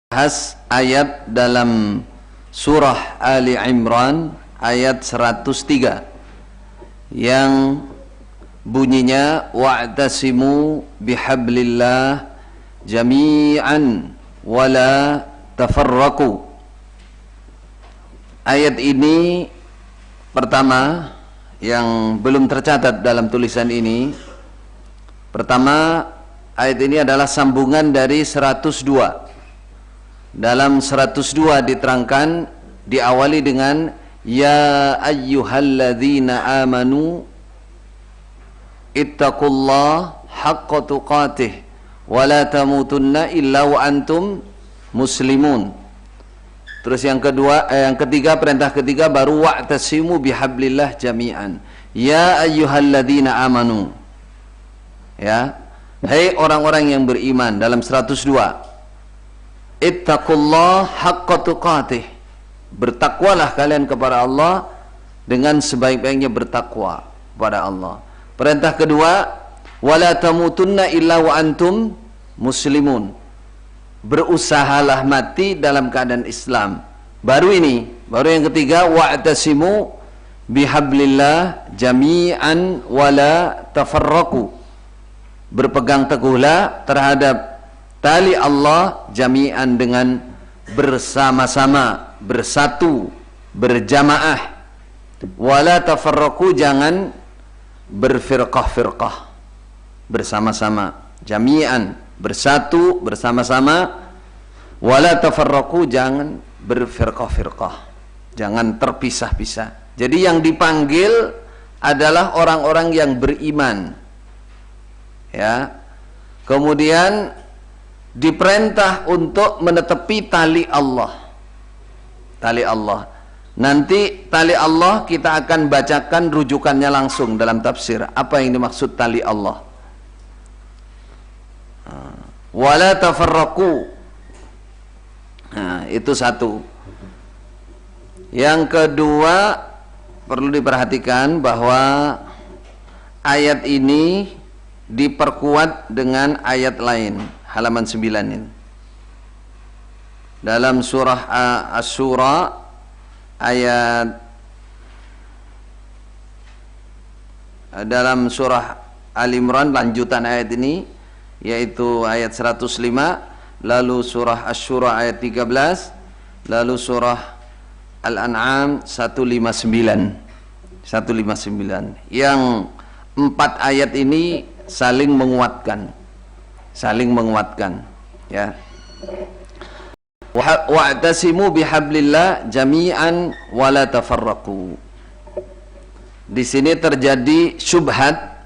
Bahas ayat dalam surah Ali Imran ayat 103 yang bunyinya wa'tasimu bihablillah jami'an wala tafarraqu. Ayat ini pertama yang belum tercatat dalam tulisan ini, pertama ayat ini adalah sambungan dari 102. Dalam 102 diterangkan, diawali dengan ya ayyuhalladzina amanu ittaqullah haqqa tuqatih wa la tamutunna illa wa antum muslimun. Terus yang ketiga, perintah ketiga baru wa'tasimu bihablillah jami'an. Ya ayyuhalladzina amanu. Ya, hai orang-orang yang beriman, dalam 102. Ittaqullah haqqa tuqatih. Bertakwalah kalian kepada Allah dengan sebaik-baiknya bertakwa kepada Allah. Perintah kedua, wala tamutunna illa wa antum muslimun. Berusahalah mati dalam keadaan Islam. Baru yang ketiga, wa'tasimu bihablillah jami'an wala tafarraqu. Berpegang teguhlah terhadap tali Allah jami'an dengan bersama-sama, bersatu, berjamaah. Wala tafarraqu, jangan berfirqah-firqah. Bersama-sama, jami'an, bersatu, bersama-sama. Wala tafarraqu, jangan berfirqah-firqah, jangan terpisah-pisah. Jadi yang dipanggil adalah orang-orang yang beriman. Ya. Kemudian diperintah untuk menetepi tali Allah. Tali Allah. Nanti tali Allah kita akan bacakan rujukannya langsung dalam tafsir. Apa yang dimaksud tali Allah? Wala tafarraqu. Nah, itu satu. Yang kedua, perlu diperhatikan bahwa ayat ini diperkuat dengan ayat lain. Halaman 9 ini. Dalam surah Asy-Syura ayat, dalam surah Al-Imran lanjutan ayat ini, yaitu ayat 105, lalu surah Asy-Syura ayat 13, lalu surah Al-An'am 159. Yang 4 ayat ini saling menguatkan, ya. Wa'tasimu bihablillah jami'an wala tafarraqu. Di sini terjadi syubhat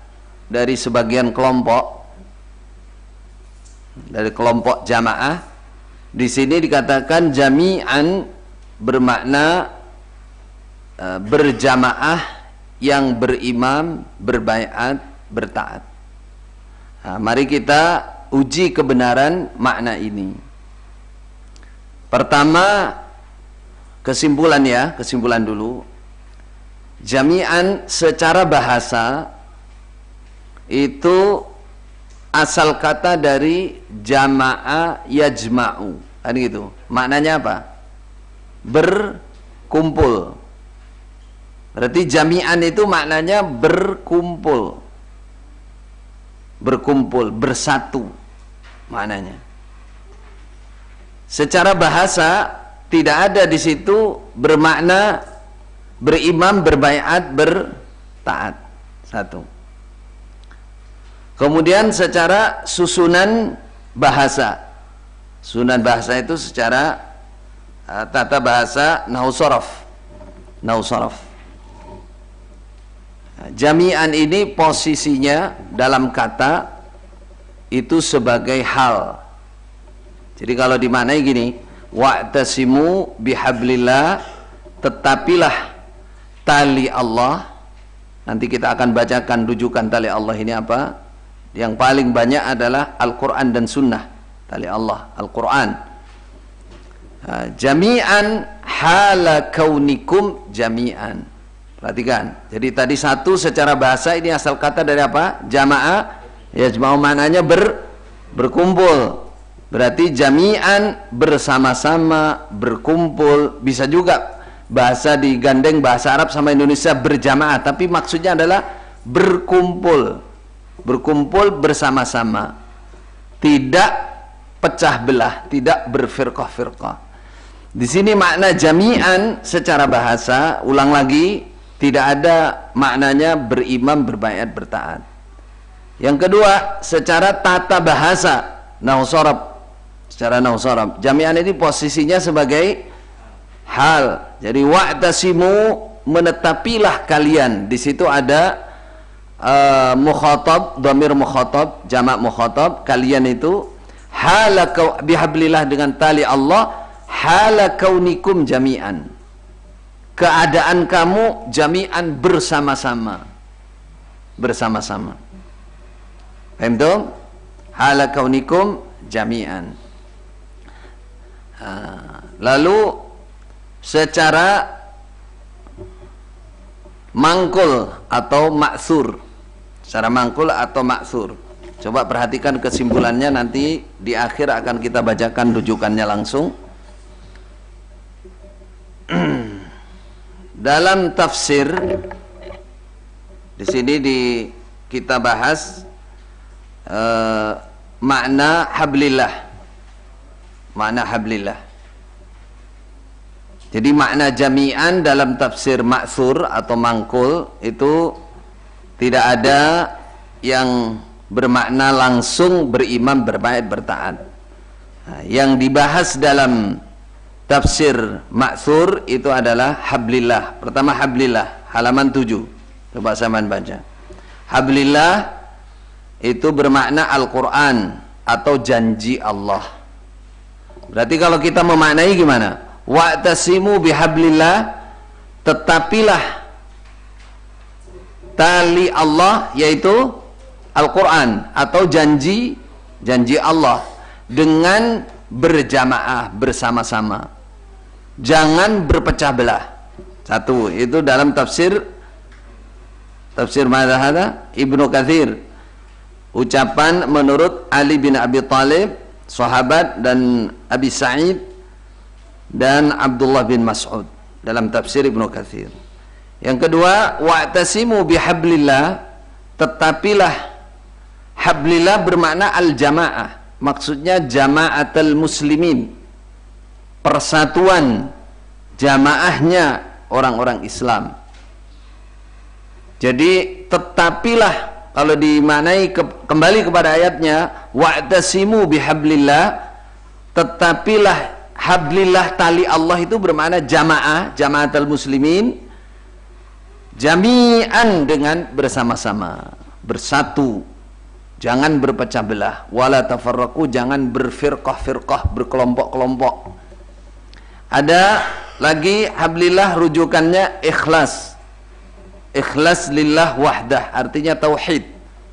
dari sebagian kelompok, dari kelompok jamaah. Di sini dikatakan jami'an bermakna berjamaah yang berimam, berbaiat, bertaat. Nah, mari kita uji kebenaran makna ini. Pertama, kesimpulan dulu. Jami'an secara bahasa itu asal kata dari jama'a yajma'u. Kan gitu. Maknanya apa? Berkumpul. Berarti jami'an itu maknanya berkumpul. Berkumpul, bersatu maknanya. Secara bahasa tidak ada di situ bermakna berimam, berbaiat, bertaat. Satu. Kemudian secara susunan bahasa. Susunan bahasa itu secara tata bahasa nahwu shorof. Jami'an ini posisinya dalam kata itu sebagai hal. Jadi kalau dimaknai gini, wa'tasimu bihablillah, tetapilah tali Allah. Nanti kita akan bacakan rujukan tali Allah ini apa. Yang paling banyak adalah Al-Quran dan Sunnah. Tali Allah, Al-Quran. Jami'an hala kaunikum jami'an. Perhatikan. Jadi tadi satu secara bahasa ini asal kata dari apa? Jamaah. Ya, jamaah maknanya berkumpul. Berarti jami'an bersama-sama, berkumpul. Bisa juga bahasa digandeng bahasa Arab sama Indonesia berjamaah, tapi maksudnya adalah berkumpul. Berkumpul bersama-sama. Tidak pecah belah, tidak berfirqah-firqah. Di sini makna jami'an secara bahasa, ulang lagi, tidak ada maknanya berimam, berbaiat, bertaat. Yang kedua, secara tata bahasa, nahwu sharaf. Secara nahwu sharaf, jami'an ini posisinya sebagai hal. Jadi wa'tasimu, menetapilah kalian. Di situ ada mukhatab, dhamir mukhatab, jamak mukhatab, kalian itu hala bihablillah, dengan tali Allah, hala kaunikum jami'an, keadaan kamu jami'an, bersama-sama. Bersama-sama. Paham tuh? Hala kaunikum jami'an. Lalu secara mangkul atau maksur, secara mangkul atau maksur, coba perhatikan kesimpulannya, nanti di akhir akan kita bacakan rujukannya langsung. Dalam tafsir di sini kita bahas makna hablillah. Makna hablillah. Jadi makna jami'an dalam tafsir maksur atau mangkul itu tidak ada yang bermakna langsung berimam, berbaiat, bertaat. Nah, yang dibahas dalam tafsir maksur itu adalah hablillah. Pertama hablillah, halaman 7. Coba sampean baca. Hablillah itu bermakna Al-Quran atau janji Allah. Berarti kalau kita memaknai gimana? Wa'tasimu bihablillah, tetapilah tali Allah, yaitu Al-Quran atau janji Allah, dengan berjamaah, bersama-sama. Jangan berpecah belah. Satu, itu dalam tafsir mana hada? Ibnu Katsir. Ucapan menurut Ali bin Abi Thalib, sahabat, dan Abi Sa'id dan Abdullah bin Mas'ud dalam tafsir Ibnu Katsir. Yang kedua, wa'tasimu bihablillah, tetapilah. Hablillah bermakna al-jamaah, maksudnya jama'atul muslimin, persatuan jamaahnya orang-orang Islam. Jadi tetapilah, kalau dimaknai kembali kepada ayatnya, wa'tasimu bihablillah, tetapilah. Hablillah, tali Allah itu bermakna jamaah, jama'atul muslimin, jami'an, dengan bersama-sama, bersatu, jangan berpecah belah. Wala tafarraqu, jangan berfirqah-firqah, berkelompok-kelompok. Ada lagi hablillah, rujukannya ikhlas. Ikhlas lillah wahdah, artinya tauhid.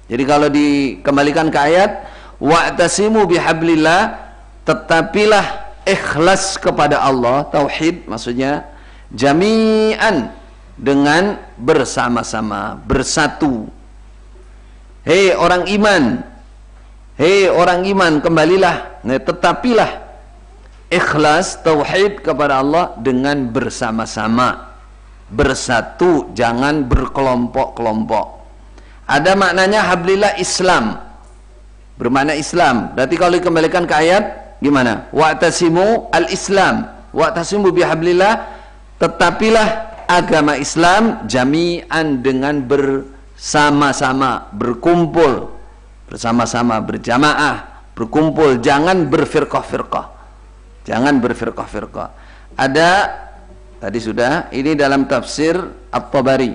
Jadi kalau dikembalikan ke ayat, wa'tasimu bihablillah, tetapilah ikhlas kepada Allah, tauhid maksudnya, jami'an, dengan bersama-sama, bersatu. Hei orang iman, hei orang iman, kembalilah, tetapilah ikhlas, tauhid kepada Allah dengan bersama-sama, bersatu, jangan berkelompok-kelompok. Ada maknanya hablillah Islam, bermakna Islam. Berarti kalau dikembalikan ke ayat gimana? Wa'tasimu al-Islam, wa'tasimu bihablillah, tetapilah agama Islam jami'an, dengan bersama-sama, berkumpul, bersama-sama, berjamaah, berkumpul, jangan berfirqah-firqah, jangan berfirqah-firqah. Ada tadi sudah, ini dalam tafsir At-Tabari,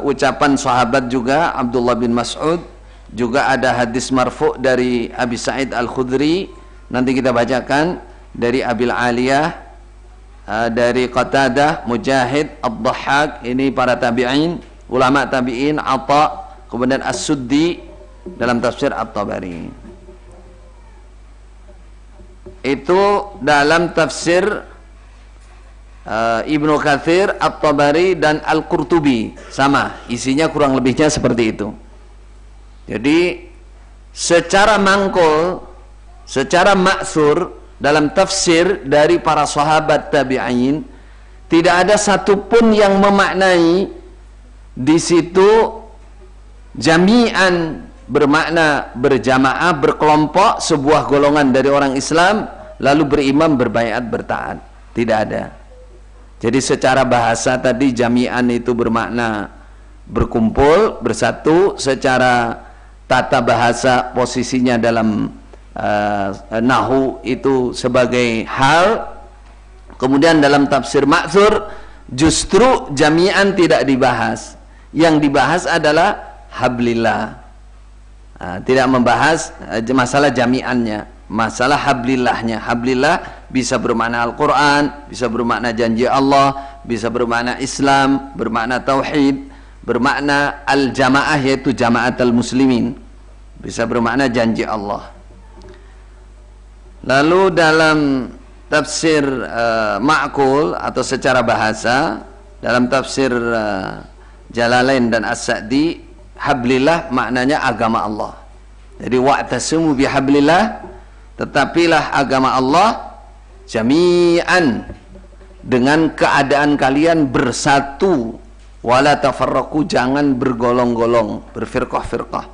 ucapan sahabat juga Abdullah bin Mas'ud. Juga ada hadis marfu' dari Abi Sa'id Al-Khudri, nanti kita bacakan, dari Abil Aliyah, dari Qatadah, Mujahid, Ad-Dhahhak, ini para tabi'in, ulama tabi'in, Atha, kemudian As-Suddi dalam tafsir At-Tabari. Itu dalam tafsir Ibnu Katsir, At-Tabari, dan Al-Qurtubi, sama isinya, kurang lebihnya seperti itu. Jadi secara mangkul secara maksur dalam tafsir dari para sahabat tabi'in, tidak ada satupun yang memaknai di situ jami'an bermakna berjamaah, berkelompok, sebuah golongan dari orang Islam lalu berimam, berbaiat, bertaat. Tidak ada. Jadi secara bahasa tadi jami'an itu bermakna berkumpul, bersatu. Secara tata bahasa posisinya dalam nahu itu sebagai hal. Kemudian dalam tafsir ma'thur justru jami'an tidak dibahas. Yang dibahas adalah hablillah. Tidak membahas masalah jami'annya, masalah hablillahnya. Hablillah bisa bermakna Al-Quran, bisa bermakna janji Allah, bisa bermakna Islam, bermakna tauhid, bermakna al-jamaah yaitu jama'at al-muslimin, bisa bermakna janji Allah. Lalu dalam tafsir ma'qul atau secara bahasa, dalam tafsir Jalalain dan As-Sa'di, hablillah maknanya agama Allah. Jadi wa'tasimu bihablillah, tetapilah agama Allah jami'an, dengan keadaan kalian bersatu, wala tafarraqu, jangan bergolong-golong, berfirqah-firqah.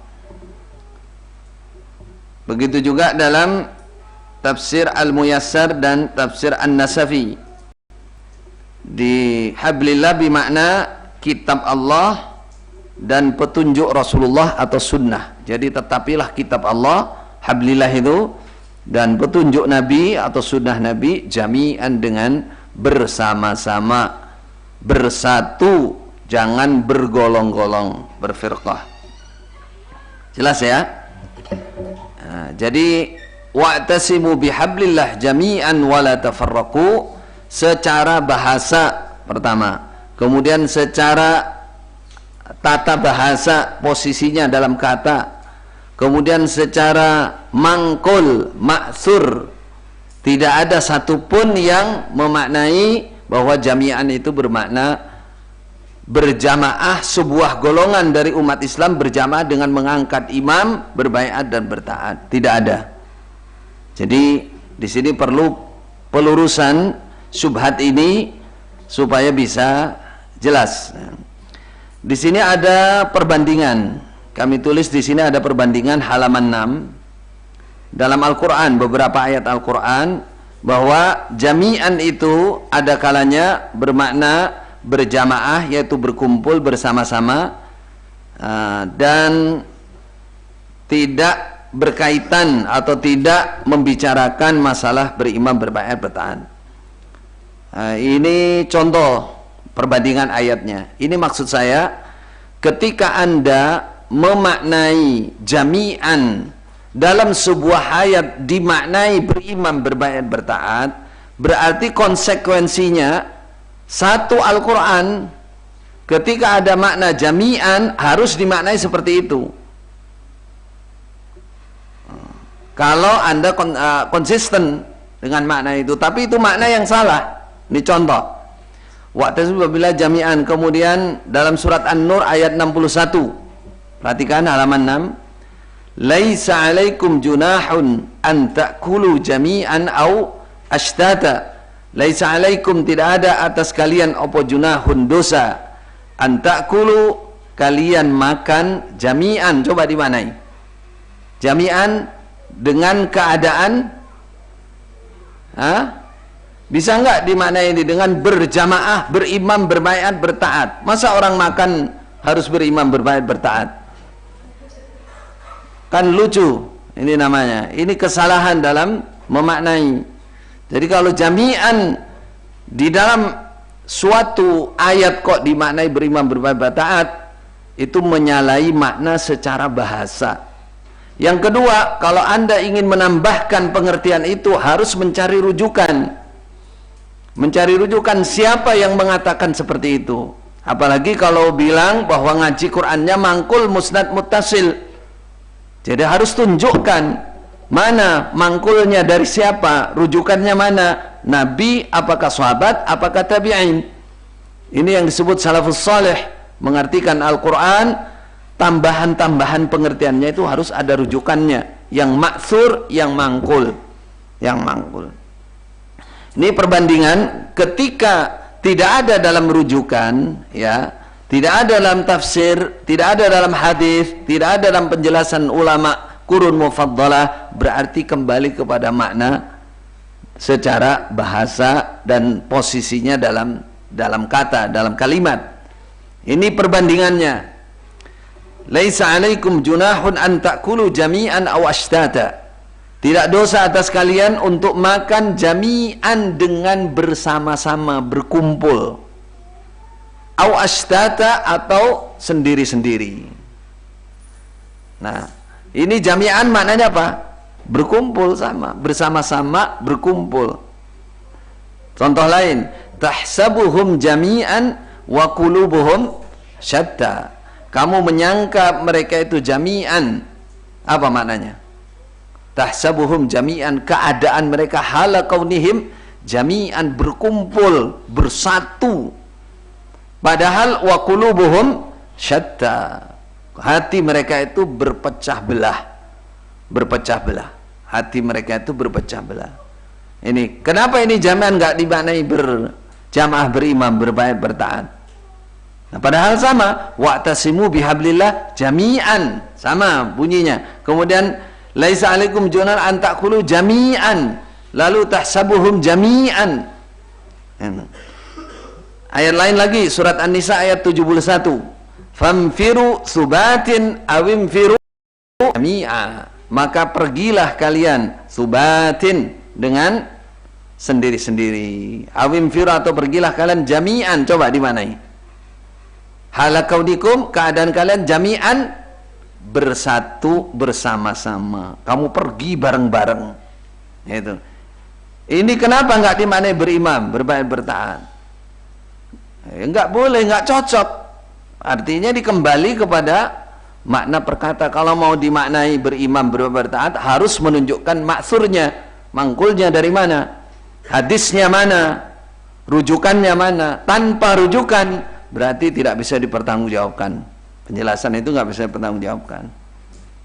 Begitu juga dalam tafsir Al-Muyassar dan tafsir An-Nasafi, di hablillah bimakna kitab Allah dan petunjuk Rasulullah atau sunnah. Jadi tetapilah kitab Allah, hablillah itu, dan petunjuk Nabi atau sunnah Nabi jami'an, dengan bersama-sama, bersatu, jangan bergolong-golong, berfirqah. Jelas ya? Jadi wa'tasimu bihablillah jami'an wala tafarraqu secara bahasa pertama, kemudian secara tata bahasa posisinya dalam kata, kemudian secara mangkul ma'thur, tidak ada satupun yang memaknai bahwa jami'an itu bermakna berjamaah, sebuah golongan dari umat Islam berjamaah dengan mengangkat imam, berbaiat dan bertaat. Tidak ada. Jadi di sini perlu pelurusan syubhat ini supaya bisa jelas. Di sini ada perbandingan. Kami tulis di sini ada perbandingan halaman 6 dalam Al-Qur'an, beberapa ayat Al-Qur'an, bahwa jami'an itu ada kalanya bermakna berjamaah, yaitu berkumpul bersama-sama, dan tidak berkaitan atau tidak membicarakan masalah berimam, berbaiat, bertaat. Ini contoh perbandingan ayatnya. Ini maksud saya, ketika Anda memaknai jami'an dalam sebuah ayat dimaknai berimam, berbaiat, bertaat, berarti konsekuensinya satu Al-Quran ketika ada makna jami'an harus dimaknai seperti itu. Kalau Anda konsisten dengan makna itu, tapi itu makna yang salah. Ini contoh. Wa'tasimu billahi jami'an. Kemudian dalam surat An-Nur ayat 61. Perhatikan halaman 6. Laisa 'alaikum junahun an ta'kulu jami'an au ashtata. Laisa 'alaikum, tidak ada atas kalian apa junahun, dosa, an ta'kulu, kalian makan jami'an. Coba dimanai. Jami'an dengan keadaan bisa enggak dimaknai ini dengan berjamaah, berimam, berbaiat, bertaat? Masa orang makan harus berimam, berbaiat, bertaat? Kan lucu ini namanya. Ini kesalahan dalam memaknai. Jadi kalau jami'an di dalam suatu ayat kok dimaknai berimam, berbaiat, bertaat, itu menyalahi makna secara bahasa. Yang kedua, kalau Anda ingin menambahkan pengertian itu harus mencari rujukan. Mencari rujukan siapa yang mengatakan seperti itu. Apalagi kalau bilang bahwa ngaji Qur'annya mangkul, musnad, muttasil. Jadi harus tunjukkan mana mangkulnya, dari siapa, rujukannya mana, Nabi, apakah sahabat, apakah tabi'in. Ini yang disebut salafus salih, mengartikan Al-Quran, tambahan-tambahan pengertiannya itu harus ada rujukannya. yang ma'thur, yang mangkul. Yang mangkul. Ini perbandingan ketika tidak ada dalam rujukan, ya, tidak ada dalam tafsir, tidak ada dalam hadis, tidak ada dalam penjelasan ulama qurun mufaddalah, berarti kembali kepada makna secara bahasa dan posisinya dalam kata, dalam kalimat. Ini perbandingannya. Laisa 'alaikum junahun an ta'kulu jami'an aw ashtata. Tidak dosa atas kalian untuk makan jami'an dengan bersama-sama, berkumpul. Aw ashtata atau sendiri-sendiri. Nah, ini jami'an maknanya apa? Berkumpul sama, bersama-sama, berkumpul. Contoh lain, tahsabuhum jami'an wa qulubuhum syatta. Kamu menyangka mereka itu jami'an. Apa maknanya? Tahsabuhum jami'an, keadaan mereka hala kaunihim jami'an, berkumpul, bersatu. Padahal wa qulubuhum syatta. Hati mereka itu berpecah belah. Berpecah belah. Hati mereka itu berpecah belah. Ini kenapa ini jami'an enggak dimaknai berjamaah, berimam, berbaik, bertaat? Nah, padahal sama, wa'tasimu bihablillah jami'an, sama bunyinya. Kemudian laisa 'alaikum junahun an ta'kulu jami'an, lalu tahsabuhum jami'an. Ayat lain lagi, surat An-Nisa ayat 71. Famfiru subatin awimfiru jami'a. Maka pergilah kalian subatin, dengan sendiri-sendiri. Awimfiru atau pergilah kalian jami'an. Coba dimanai? Halakaudikum, keadaan kalian jami'an, bersatu, bersama-sama. Kamu pergi bareng-bareng. Itu. Ini kenapa enggak dimaknai berimam, berbaik, bertaat? Enggak boleh, enggak cocok. Artinya dikembali kepada makna perkata. Kalau mau dimaknai berimam, berbaik, bertaat, harus menunjukkan maksurnya, mangkulnya dari mana, hadisnya mana, rujukannya mana. Tanpa rujukan berarti tidak bisa dipertanggungjawabkan. Penjelasan itu nggak bisa dipertanggungjawabkan.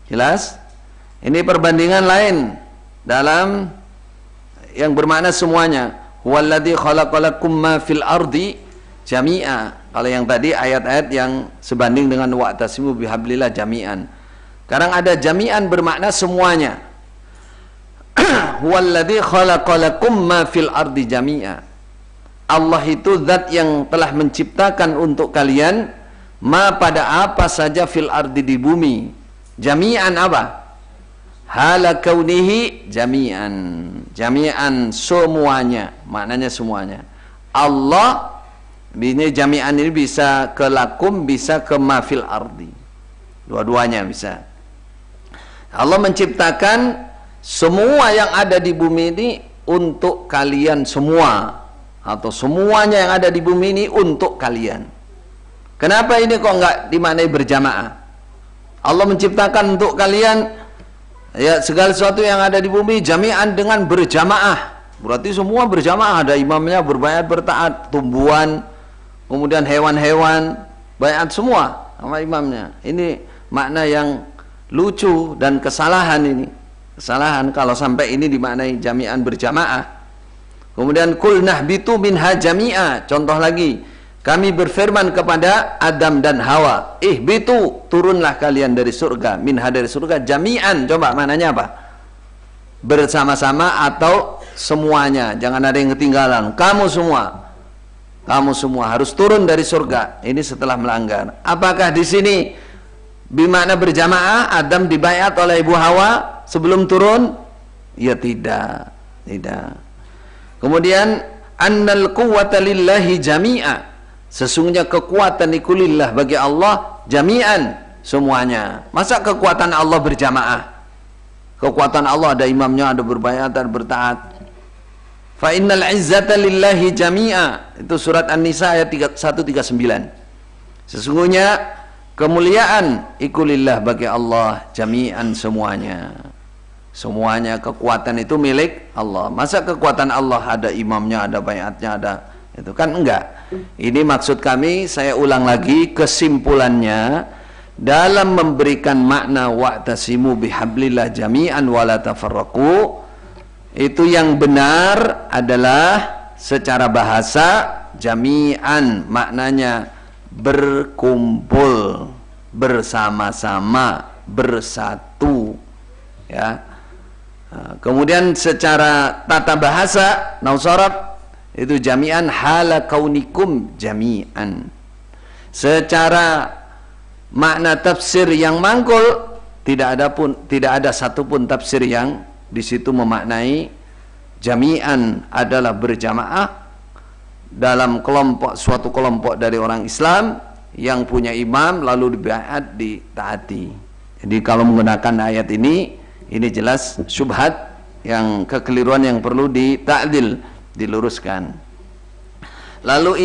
Jelas? Ini perbandingan lain dalam yang bermakna semuanya. Huwallazi khalaqalakum ma fil ardi jami'a. Kalau yang tadi ayat-ayat yang sebanding dengan wa'tasimu bihablillah jami'an. Sekarang ada jami'an bermakna semuanya. Huwallazi khalaqalakum ma fil ardi jami'a. Allah itu zat yang telah menciptakan untuk kalian ma, pada apa saja, fil ardi, di bumi. Jami'an apa? Hala kaunihi jami'an. Jami'an semuanya, maknanya semuanya. Allah ini jami'an ini bisa ke lakum, bisa ke ma fil ardi. Dua-duanya bisa. Allah menciptakan semua yang ada di bumi ini untuk kalian semua, atau semuanya yang ada di bumi ini untuk kalian. Kenapa ini kok enggak dimaknai berjamaah? Allah menciptakan untuk kalian, ya, segala sesuatu yang ada di bumi jami'an dengan berjamaah. Berarti semua berjamaah, ada imamnya, berbayat, bertaat, tumbuhan, kemudian hewan-hewan, bayat semua sama imamnya. Ini makna yang lucu dan kesalahan ini. Kesalahan kalau sampai ini dimaknai jami'an berjamaah. Kemudian kul nahbitu minha jami'a. Contoh lagi, kami berfirman kepada Adam dan Hawa, ihbitu, turunlah kalian dari surga, minha, dari surga, jami'an. Coba maknanya apa? Bersama-sama atau semuanya, jangan ada yang ketinggalan. Kamu semua harus turun dari surga. Ini setelah melanggar. Apakah di sini bermakna berjamaah? Adam dibayat oleh Ibu Hawa sebelum turun? Ya tidak. Kemudian annal quwwata lillahi jami'a. Sesungguhnya kekuatan iku lillah, bagi Allah, jami'an, semuanya. Masa kekuatan Allah berjamaah? Kekuatan Allah ada imamnya, ada berbayat, ada bertaat. Fa innal izzata lillahi jami'a. Itu surat An-Nisa ayat 139. Sesungguhnya kemuliaan iku lillah, bagi Allah, jami'an, semuanya. Semuanya, kekuatan itu milik Allah. Masa kekuatan Allah ada imamnya, ada bayatnya, ada itu kan? Enggak. Ini maksud kami, saya ulang lagi kesimpulannya, dalam memberikan makna wa'tasimu bihablillah jami'an wala tafarraqu, itu yang benar adalah secara bahasa jami'an, maknanya berkumpul, bersama-sama, bersatu, ya. Kemudian secara tata bahasa nausarab itu jami'an hala kaunikum jami'an. Secara makna tafsir yang mangkul, tidak ada satupun tafsir yang di situ memaknai jami'an adalah berjamaah dalam suatu kelompok dari orang Islam yang punya imam lalu dibaiat, ditaati. Jadi kalau menggunakan ayat ini jelas syubhat, yang kekeliruan yang perlu dita'dil, diluruskan. Lalu